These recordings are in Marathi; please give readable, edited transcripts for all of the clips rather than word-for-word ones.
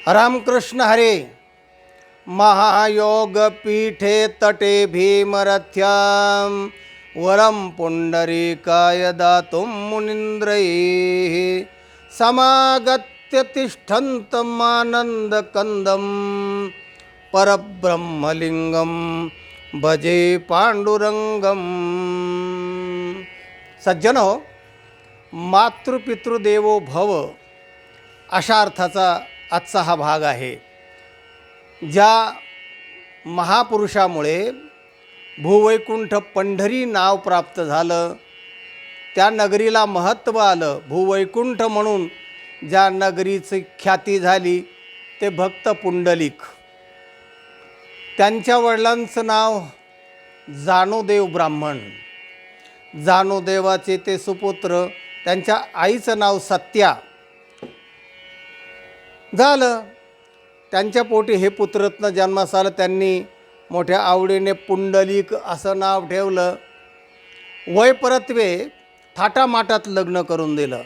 रामकृष्ण हरे. महायोगपीठे तटे भीमरथ्यां वरं पुण्डरीकाय दातुं मुनीन्द्रैः समागत्य तिष्ठन्तमानन्दकन्दं परब्रह्मलिङ्गं भजे पांडुरंगम. सज्जनो, मातृपितृदेवो भव अशा अर्थाचा आजचा हा भाग आहे. ज्या महापुरुषामुळे भूवैकुंठ पंढरी नाव प्राप्त झालं, त्या नगरीला महत्त्व आलं, भूवैकुंठ म्हणून ज्या नगरीची ख्याती झाली ते भक्त पुंडलिक. त्यांच्या वडिलांचं नाव जानुदेव ब्राह्मण. जानुदेवाचे ते सुपुत्र. त्यांच्या आईचं नाव सत्या. झालं त्यांच्या पोटी हे पुत्ररत्न जन्मास आलं. त्यांनी मोठ्या आवडीने पुंडलिक असं नाव ठेवलं. वय परत्वे थाटामाटात लग्न करून दिलं.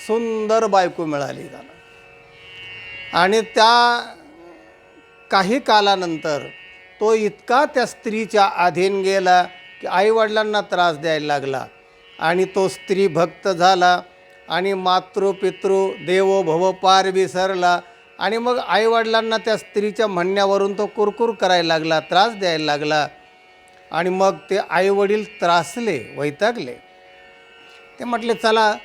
सुंदर बायको मिळाली त्याला. आणि त्या काही कालानंतर तो इतका त्या स्त्रीच्या अधीन गेला की आईवडिलांना त्रास द्यायला लागला. आणि तो स्त्री भक्त झाला आणि मातृपितृ देवो भव पार विसरला. आणि मग आईवडिलांना त्या स्त्रीच्या म्हणण्यावरून तो कुरकुर करायला लागला, त्रास द्यायला लागला. आणि मग ते आईवडील त्रासले, वैतागले. ते म्हटले चला,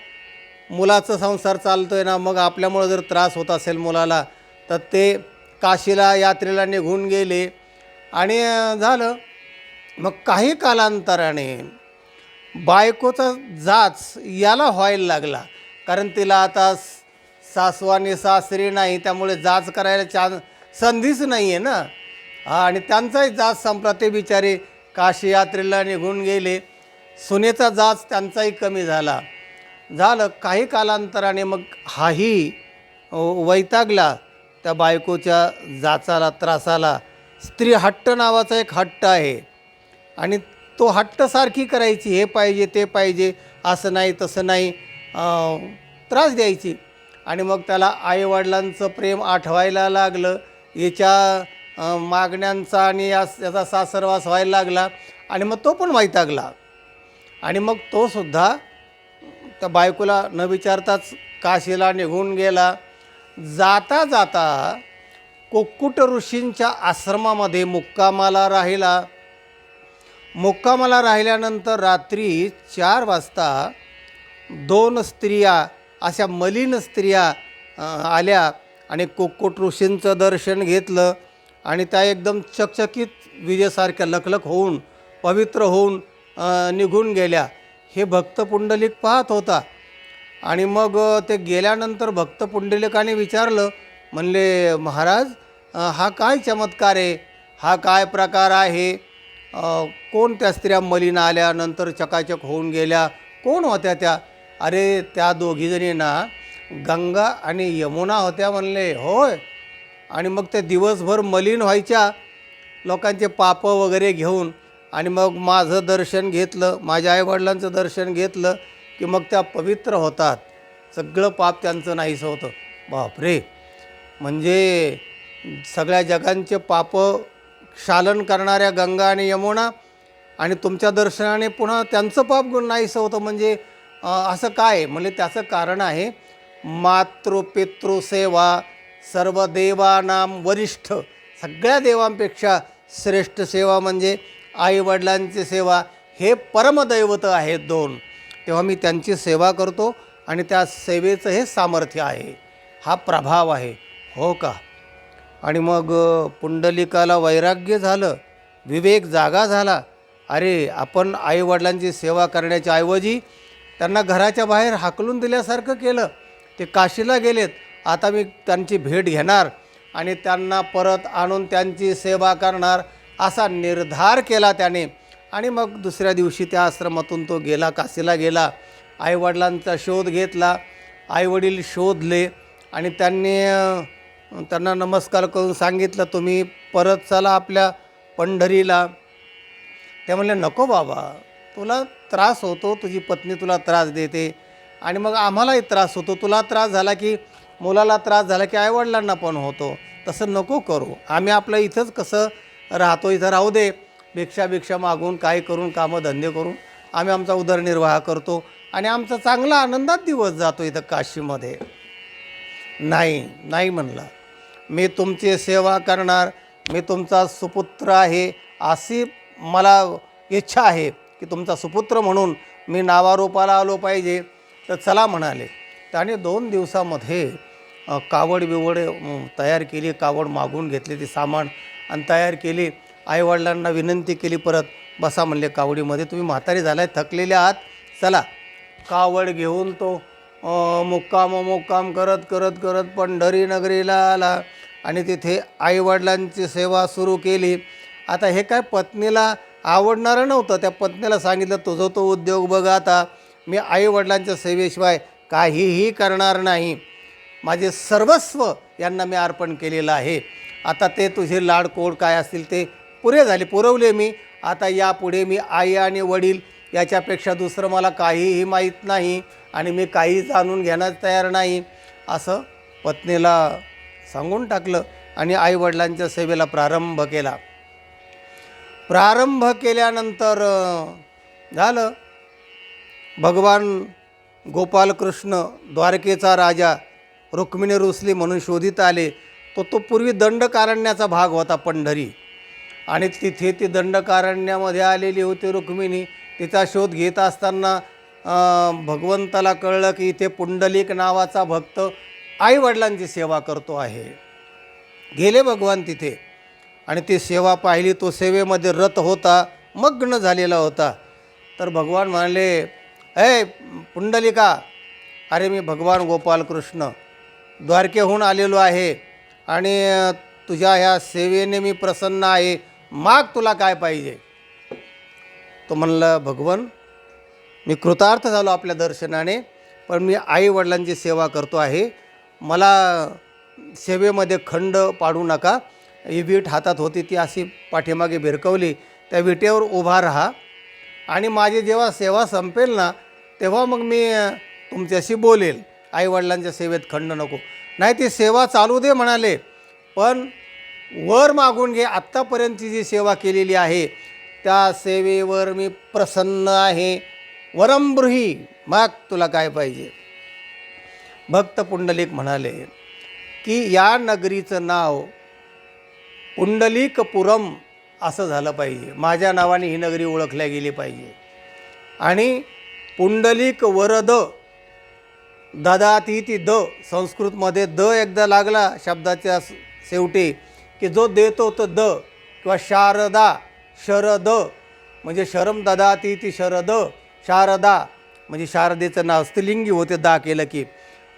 मुलाचा संसार चालतो आहे ना, मग आपल्यामुळं जर त्रास होत असेल मुलाला, तर ते काशीला यात्रेला निघून गेले. आणि झालं मग काही कालांतराने बायकोचा जाच याला व्हायला लागला. कारण तिला आता सासू आणि सासरी नाही, त्यामुळे जाच करायला संधीच नाही आहे ना. आणि त्यांचाही जाच संपला. ते बिचारे काशी यात्रेला निघून गेले. सुनेचा जाच त्यांचाही कमी झाला. झालं काही कालांतराने मग हाही वैतागला त्या बायकोच्या जाचाला, त्रासाला. स्त्री हट्ट नावाचा एक हट्ट आहे आणि तो हट्ट सारखी करायची, हे पाहिजे ते पाहिजे, असं नाही तसं नाही, त्रास द्यायची. आणि मग त्याला आईवडिलांचं प्रेम आठवायला लागलं. याच्या मागण्यांचा आणि याचा सासरवास व्हायला लागला. आणि मग तो पण वैतागला. आणि मग तो सुद्धा त्या बायकोला न विचारताच काशीला निघून गेला. जाता जाता कुक्कुट ऋषींच्या आश्रमामध्ये मुक्कामाला राहिला. मुक्कामाला राहिल्यानंतर रात्री 4 वाजता 2 स्त्रिया, अशा मलिन स्त्रिया आल्या आणि कुक्कुट ऋषींचं दर्शन घेतलं. आणि त्या एकदम चकचकीत विजेसारख्या लखलख होऊन, पवित्र होऊन निघून गेल्या. हे भक्त पुंडलिक पाहत होता. आणि मग ते गेल्यानंतर भक्त पुंडलिकाने विचारलं, म्हणले महाराज, हा काय चमत्कार आहे, हा काय प्रकार आहे, कोण त्या स्त्रिया मलिन आल्यानंतर चकाचक होऊन गेल्या, कोण होत्या त्या? अरे त्या दोघीजणींना गंगा आणि यमुना होत्या म्हणले. होय. आणि मग ते दिवसभर मलिन व्हायच्या लोकांचे पापं वगैरे घेऊन. आणि मग माझं दर्शन घेतलं, माझ्या आईवडिलांचं दर्शन घेतलं की मग त्या पवित्र होतात, सगळं पाप त्यांचं नाहीसं होतं. बापरे, म्हणजे सगळ्या जगांचे पापं क्षालन करणाऱ्या गंगा आणि यमुना, आणि तुमच्या दर्शनाने पुन्हा त्यांचं पाप नाहीसं होतं, म्हणजे असं काय? म्हणजे त्याचं कारण आहे मातृपितृसेवा सर्व देवानां वरिष्ठ. सगळ्या देवांपेक्षा श्रेष्ठ सेवा म्हणजे आईवडिलांची सेवा. हे परमदैवत आहेत 2. तेव्हा मी त्यांची सेवा करतो आणि त्या सेवेचं हे सामर्थ्य आहे, हा प्रभाव आहे. हो का? आणि मग पुंडलिकाला वैराग्य झालं, विवेक जागा झाला. अरे आपण आईवडिलांची सेवा करण्याच्या ऐवजी त्यांना घराच्या बाहेर हाकलून दिल्यासारखं केलं. ते काशीला गेलेत, आता मी त्यांची भेट घेणार आणि त्यांना परत आणून त्यांची सेवा करणार, असा निर्धार केला त्याने. आणि मग दुसऱ्या दिवशी त्या आश्रमातून तो गेला, काशीला गेला. आईवडिलांचा शोध घेतला. आईवडील शोधले आणि त्यांना नमस्कार करून सांगितलं, तुम्ही परत चला आपल्या पंढरीला. ते म्हणले, नको बाबा, तुला त्रास होतो, तुझी पत्नी तुला त्रास देते आणि मग आम्हालाही त्रास होतो. तुला त्रास झाला की मुलाला त्रास झाला की आईवडिलांना पण होतो. तसं नको करू. आम्ही आपलं इथंच कसं राहतो, इथं राहू दे. भिक्षा मागून काय करून कामधंदे करून आम्ही आमचा उदरनिर्वाह करतो आणि आमचा चांगला आनंदात दिवस जातो इथं काशीमध्ये. नाही म्हणला, मी तुमची सेवा करणार, मी तुमचा सुपुत्र आहे, अशी मला इच्छा आहे की तुमचा सुपुत्र म्हणून मी नावारूपाला आलो पाहिजे. तर चला म्हणाले. त्याने 2 दिवसामध्ये कावड बिवड तयार केली, कावड मागून घेतली, ती सामान आणि तयार केली. आईवडिलांना विनंती केली, परत बसा म्हणले कावडीमध्ये, तुम्ही म्हातारी झालाय, थकलेले आहात, चला. कावड घेऊन तो मुक्काम करत पंढरी नगरीला आला आणि तिथे आईवडिलांची सेवा सुरू केली. आता हे काय पत्नीला आवडणारं नव्हतं. त्या पत्नीला सांगितलं, तुझं तो उद्योग बघ, आता मी आईवडिलांच्या सेवेशिवाय काहीही करणार नाही. माझे सर्वस्व यांना मी अर्पण केलेलं आहे. आता ते तुझे लाडकोड काय असतील ते पुरवले मी. आता यापुढे मी आई आणि वडील याच्यापेक्षा दुसरं मला काहीही माहीत नाही आणि मी काही जाणून घेण्यास तयार नाही, असं पत्नीला सांगून टाकलं आणि आईवडिलांच्या सेवेला प्रारंभ केला. प्रारंभ केल्यानंतर झालं, भगवान गोपालकृष्ण द्वारकेचा राजा रुक्मिणी रुसली म्हणून शोधित आले. तो पूर्वी दंडकारण्याचा भाग होता पंढरी, आणि तिथे ती दंडकारण्यामध्ये आलेली होती रुक्मिणी. तिचा शोध घेत असताना भगवंताला कळलं की इथे पुंडलिक नावाचा भक्त आईवडिलांची सेवा करतो आहे. गेले भगवान तिथे आणि ती सेवा पाहिली. तो सेवेमध्ये रत होता, मग्न झालेला होता. तर भगवान म्हणाले, ए पुंडलिका, अरे मी भगवान गोपालकृष्ण द्वारकेहून आलेलो आहे आणि तुझ्या ह्या सेवेने मी प्रसन्न आहे, माग तुला काय पाहिजे. तो म्हणला, भगवान मी कृतार्थ झालो आपल्या दर्शनाने, पण मी आईवडिलांची सेवा करतो आहे, मला सेवेमध्ये खंड पाडू नका. ही वीट हातात होती ती अशी पाठीमागे भिरकवली, त्या विटेवर उभा राहा आणि माझी जेव्हा सेवा संपेल ना तेव्हा मग मी तुमच्याशी बोलेल. आईवडिलांच्या सेवेत खंड नको. नाही, ती सेवा चालू दे म्हणाले, पण वर मागून घे. आत्तापर्यंतची जी सेवा केलेली आहे त्या सेवेवर मी प्रसन्न आहे. वरम ब्रूहि, माग तुला काय पाहिजे. भक्त पुंडलिक म्हणाले की या नगरीचं नाव पुंडलिकपुरम असं झालं पाहिजे. माझ्या नावाने ही नगरी ओळखल्या गेली पाहिजे. आणि पुंडलिक वरद ददाती, ती द संस्कृतमध्ये द एकदा लागला शब्दाच्या शेवटी की जो देतो तो द, किंवा शारदा, शरद म्हणजे शरम ददाती ती शरद, शारदा म्हणजे शारदेचं नाव स्त्रीलिंगी होते, दा केलं की,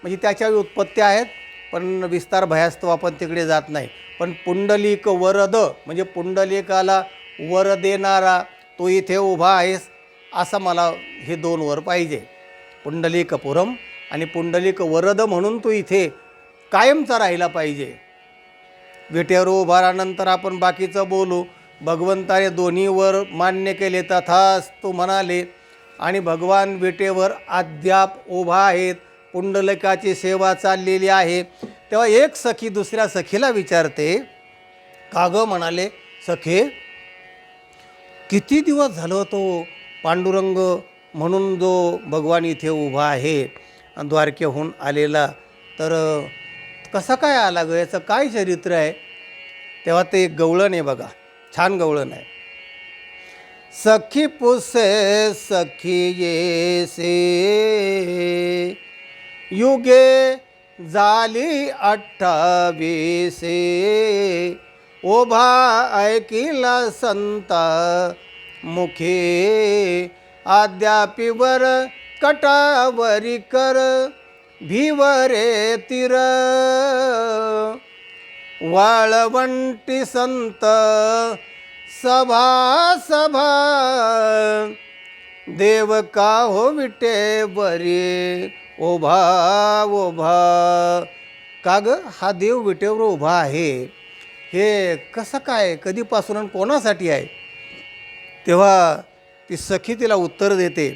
म्हणजे त्याच्या उत्पत्ती आहेत, पण विस्तार भयास्तव आपण तिकडे जात नाही. पण पुंडलिक वरद म्हणजे पुंडलिकाला वर देणारा तो इथे उभा आहेस, असं मला हे 2 वर पाहिजे. पुंडलिकपुरम आणि पुंडलिक वरद म्हणून तू इथे कायमचा राहिला पाहिजे. विटेवर उभारानंतर आपण बाकीचं बोलू. भगवंताने दोन्ही वर मान्य केले, तथास्तु म्हणाले आणि भगवान विटेवर अद्याप उभा आहेत. पुंडलिकाची सेवा चाललेली आहे. तेव्हा एक सखी दुसऱ्या सखीला विचारते, का गं म्हणाले सखे, किती दिवस झालं तो पांडुरंग म्हणून जो भगवान इथे उभा आहे द्वारकेहून आलेला, तर कसं काय आला गं, याचं काय चरित्र आहे. तेव्हा ते एक गवळण आहे बघा, छान गवळण आहे. सखी पुसे सखी ये से युगे झाली 28, ओभा ऐकिला संता मुखे, अद्यापीवर कटावरी कर भिवरे तिर, वाळवंटी संत सभा देव का हो विटे बरे ओभा. का ग, हा देव विटेवर उभा आहे, हे कसं काय, कधीपासून आणि कोणासाठी आहे. तेव्हा ती सखी तिला उत्तर देते,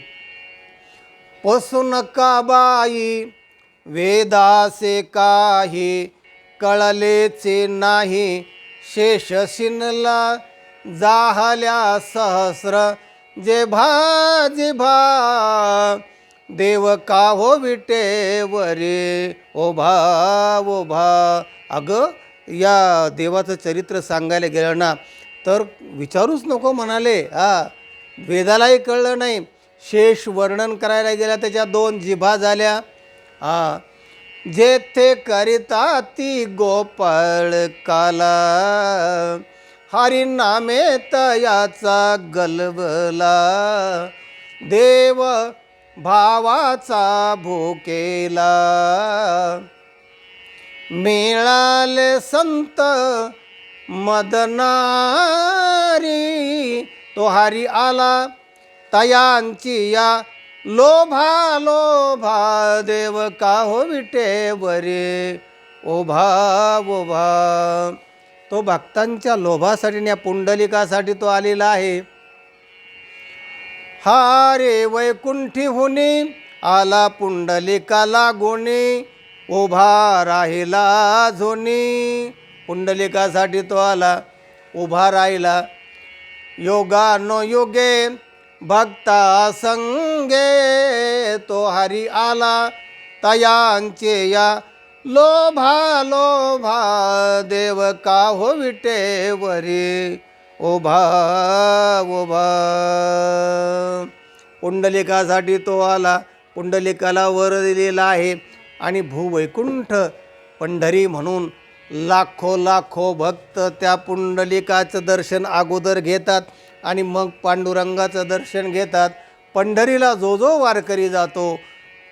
पसू नका बाई वेदासे काही कळलेचे नाही, शेष शिनला जाहल्या सहस्र जिभा जिभा, देव का हो विटेवरे ओभा ओभा. अगं या देवाचं चरित्र सांगायला गेलं ना तर विचारूच नको म्हणाले. वेदालाही कळलं नाही, शेष वर्णन करायला गेला त्याच्या 2 जिभा झाल्या. जेथे करिता ती गोपाळ काला, हरी नामे तयाचा गलबला, देव भावाचा भूकेला. मिळाले संत मदनारी, तो हरी आला तयांची या लोभा लोभा, देव का हो विटेवरे ओभा ओभा. तो भक्तांच्या लोभासाठी आणि या पुंडलिकासाठी तो आलेला आहे. हा रे वैकुंठी हुनी आला पुंडलिकाला गुणी, उभा राहिला झोनी. पुंडलिकासाठी तो आला, उभा राहिला. योगानो योगे भक्ता संगे, तो हरी आला तयांचे या लोभा लोभा, देव का हो विटेवरे ओभा ओभा. पुंडलिकासाठी तो आला, पुंडलिकाला वर दिलेला आहे. आणि भूवैकुंठ पंढरी म्हणून लाखो लाखो भक्त त्या पुंडलिकाचं दर्शन अगोदर घेतात आणि मग पांडुरंगाचं दर्शन घेतात. पंढरीला जो जो वारकरी जातो,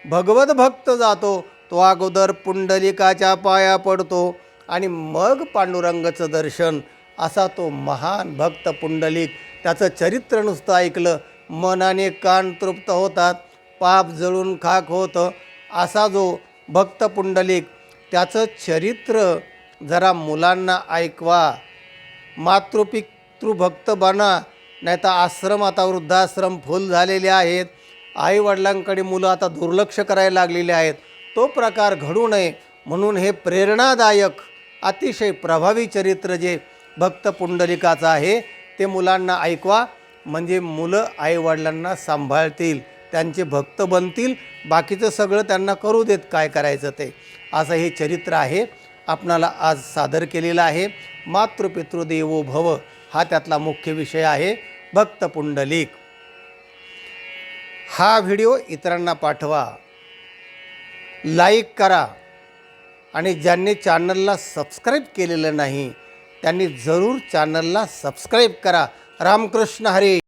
भगवत भक्त जातो, तो अगोदर पुंडलिकाच्या पाया पडतो आणि मग पांडुरंगाचं दर्शन. असा तो महान भक्त पुंडलिक. त्याचं चरित्र नुसतं ऐकलं मनाने कान तृप्त होतात, पाप जळून खाक होतं. असा जो भक्त पुंडलिक, त्याचं चरित्र जरा मुलांना ऐकवा. मातृपितृभक्त बना, नाही तर आश्रम आता वृद्धाश्रम फुल झालेले आहेत. आईवडिलांकडे मुलं आता दुर्लक्ष करायला लागलेले आहेत. तो प्रकार घडू नये म्हणून हे प्रेरणादायक अतिशय प्रभावी चरित्र जे भक्त पुंडलिकाचं आहे ते मुलांना ऐकवा. म्हणजे मुलं आईवडिलांना सांभाळतील, त्यांचे भक्त बनतील. बाकीचं सगळं त्यांना करू देत काय करायचं ते. असं हे चरित्र आहे, आपणाला आज सादर केलेलं आहे. मातृपितृदेवो भव हा त्यातला मुख्य विषय आहे. भक्त पुंडलिक. हा व्हिडिओ इतरांना पाठवा, लाईक करा आणि ज्यांनी चॅनलला सबस्क्राईब केलेलं नाही त्यांनी जरूर चॅनलला सबस्क्राईब करा. रामकृष्ण हरी.